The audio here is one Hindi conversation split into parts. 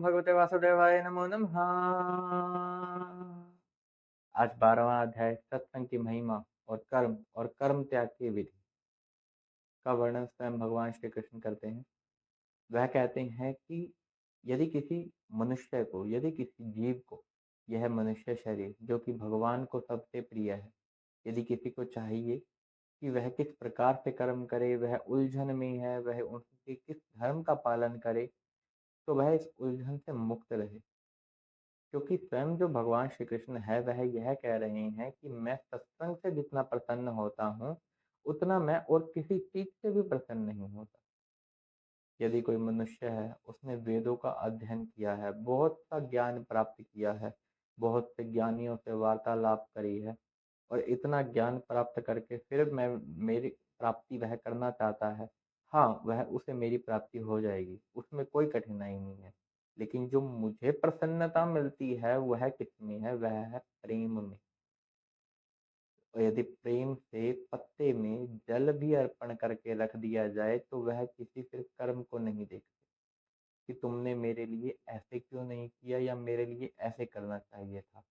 भगवते वासुदेवाय नमो नमः। आज 12वां अध्याय सत्संग की महिमा और कर्म त्याग की विधि का वर्णन स्वयं भगवान श्री कृष्ण करते हैं। वह कहते हैं कि यदि किसी यदि किसी जीव को यह मनुष्य शरीर जो कि भगवान को सबसे प्रिय है, यदि किसी को चाहिए कि वह किस प्रकार से कर्म करे, वह उलझन में है, वह उनके किस धर्म का पालन करे, तो वह इस उलझन से मुक्त रहे। क्योंकि स्वयं जो भगवान श्री कृष्ण है वह यह कह रहे हैं कि मैं सत्संग से जितना प्रसन्न होता हूँ उतना मैं और किसी चीज से भी प्रसन्न नहीं होता। यदि कोई मनुष्य है, उसने वेदों का अध्ययन किया है, बहुत सा ज्ञान प्राप्त किया है, बहुत से ज्ञानियों से वार्तालाप करी है, और इतना ज्ञान प्राप्त करके फिर मैं मेरी प्राप्ति वह करना चाहता है, हाँ वह उसे मेरी प्राप्ति हो जाएगी, उसमें कोई कठिनाई नहीं है। लेकिन जो मुझे प्रसन्नता मिलती है वह किसमें है? वह है प्रेम में। और यदि प्रेम से पत्ते में जल भी अर्पण करके रख दिया जाए तो वह किसी फिर कर्म को नहीं देखते कि तुमने मेरे लिए ऐसे क्यों नहीं किया या मेरे लिए ऐसे करना चाहिए था।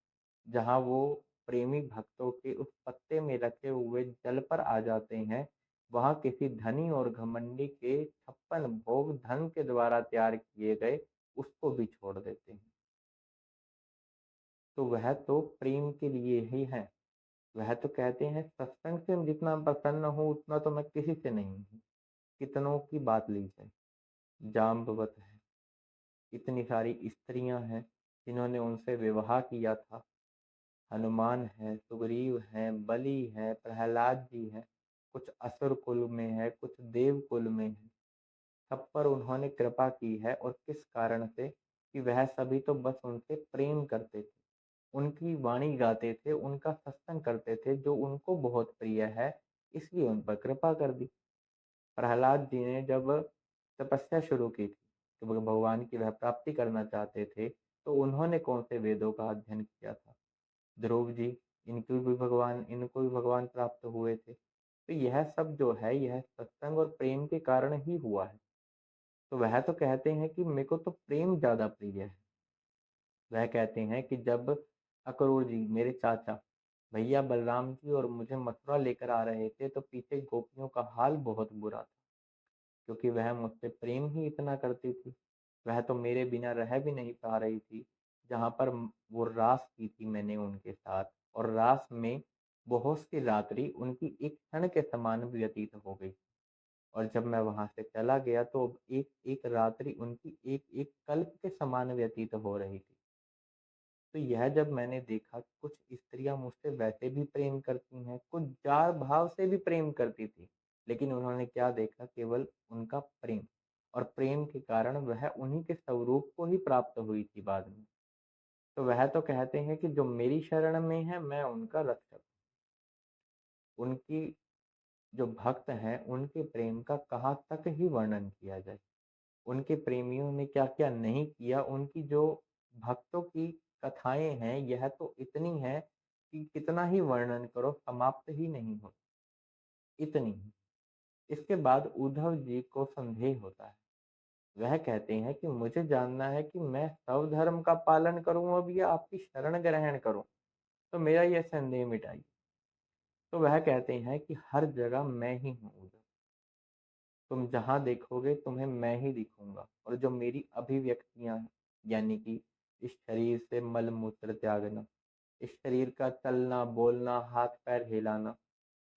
जहाँ वो प्रेमी भक्तों के उस पत्ते में रखे हुए जल पर आ जाते हैं, वहाँ किसी धनी और घमंडी के 56 भोग धन के द्वारा तैयार किए गए उसको भी छोड़ देते हैं। तो वह तो प्रेम के लिए ही है। वह तो कहते हैं सत्संग से जितना प्रसन्न हूँ उतना तो मैं किसी से नहीं हूँ। कितनों की बात ली जाए, जाम्बवत है, इतनी सारी स्त्रियां हैं जिन्होंने उनसे विवाह किया था। हनुमान है, सुग्रीव है, बलि है, प्रहलाद जी है, कुछ असुर कुल में है, कुछ देव कुल में है। सब पर उन्होंने कृपा की है, और किस कारण से? कि वह सभी तो बस उनसे प्रेम करते थे, उनकी वाणी गाते थे, उनका सत्संग करते थे जो उनको बहुत प्रिय है, इसलिए उन पर कृपा कर दी। प्रहलाद जी ने जब तपस्या शुरू की थी कि वो भगवान की वह प्राप्ति करना चाहते थे, तो उन्होंने कौन से वेदों का अध्ययन किया था? ध्रुव जी, इनको भी भगवान प्राप्त हुए थे। तो यह सब जो है यह सत्संग और प्रेम के कारण ही हुआ है। तो वह तो कहते हैं कि मेरे को तो प्रेम ज्यादा प्रिय है। वह कहते हैं कि जब अक्रूर जी, मेरे चाचा, भैया बलराम जी और मुझे मथुरा लेकर आ रहे थे तो पीछे गोपियों का हाल बहुत बुरा था, क्योंकि वह मुझसे प्रेम ही इतना करती थी। वह तो मेरे बिना रह भी नहीं पा रही थी। जहाँ पर वो रास की थी मैंने उनके साथ, और रास में बहुत सी रात्रि उनकी एक क्षण के समान भी व्यतीत हो गई। और जब मैं वहां से चला गया तो अब एक एक रात्रि उनकी एक एक कल्प के समान व्यतीत हो रही थी। तो यह जब मैंने देखा कि कुछ स्त्रियां मुझसे वैसे भी प्रेम करती हैं, कुछ जार भाव से भी प्रेम करती थी, लेकिन उन्होंने क्या देखा? केवल उनका प्रेम, और प्रेम के कारण वह उन्हीं के स्वरूप को ही प्राप्त हुई थी बाद में। तो वह तो कहते हैं कि जो मेरी शरण में है मैं उनका रक्षक हूँ। उनकी जो भक्त हैं उनके प्रेम का कहाँ तक ही वर्णन किया जाए। उनके प्रेमियों ने क्या क्या नहीं किया। उनकी जो भक्तों की कथाएं हैं यह तो इतनी है कि कितना ही वर्णन करो समाप्त ही नहीं हो, इतनी ही। इसके बाद उद्धव जी को संदेह होता है। वह कहते हैं कि मुझे जानना है कि मैं सब धर्म का पालन करूं अब या आपकी शरण ग्रहण करूं, तो मेरा यह संदेह मिटाइए। तो वह कहते हैं कि हर जगह मैं ही हूँ उद्धव, तुम जहाँ देखोगे तुम्हें मैं ही दिखूंगा। और जो मेरी अभिव्यक्तियां हैं, यानी कि इस शरीर से मल मूत्र त्यागना, इस शरीर का चलना बोलना, हाथ पैर हिलाना,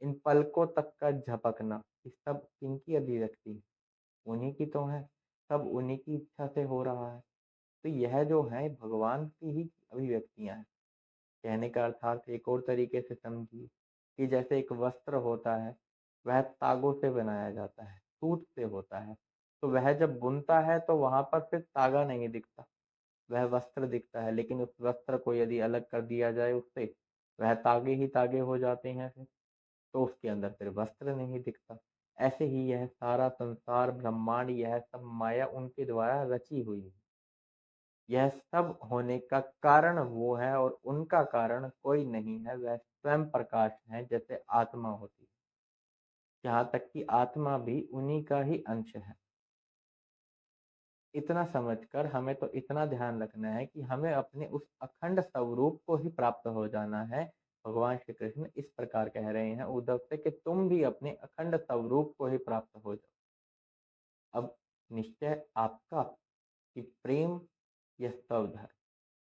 इन पलकों तक का झपकना, ये सब किनकी अभिव्यक्ति है? उन्हीं की तो है। सब उन्हीं की इच्छा से हो रहा है। तो यह जो है भगवान की ही अभिव्यक्तियां हैं। कहने का अर्थात एक और तरीके से समझिए कि जैसे एक वस्त्र होता है, वह तागों से बनाया जाता है, सूत से होता है। तो वह जब बुनता है तो वहां पर फिर तागा नहीं दिखता, वह वस्त्र दिखता है। लेकिन उस वस्त्र को यदि अलग कर दिया जाए उससे, वह तागे ही तागे हो जाते हैं फिर, तो उसके अंदर फिर वस्त्र नहीं दिखता। ऐसे ही यह सारा संसार ब्रह्मांड, यह सब माया उनके द्वारा रची हुई है। यह सब होने का कारण वो है, और उनका कारण कोई नहीं है, वह स्वयं प्रकाश है, जैसे आत्मा होती है। यहाँ तक कि आत्मा भी उन्हीं का ही अंश है। इतना समझकर हमें तो इतना ध्यान रखना है कि हमें अपने उस अखंड स्वरूप को ही प्राप्त हो जाना है। भगवान श्री कृष्ण इस प्रकार कह रहे हैं उद्धव से कि तुम भी अपने अखंड स्वरूप को ही प्राप्त हो जाओ। अब निश्चय आपका कि प्रेम या स्वधर्म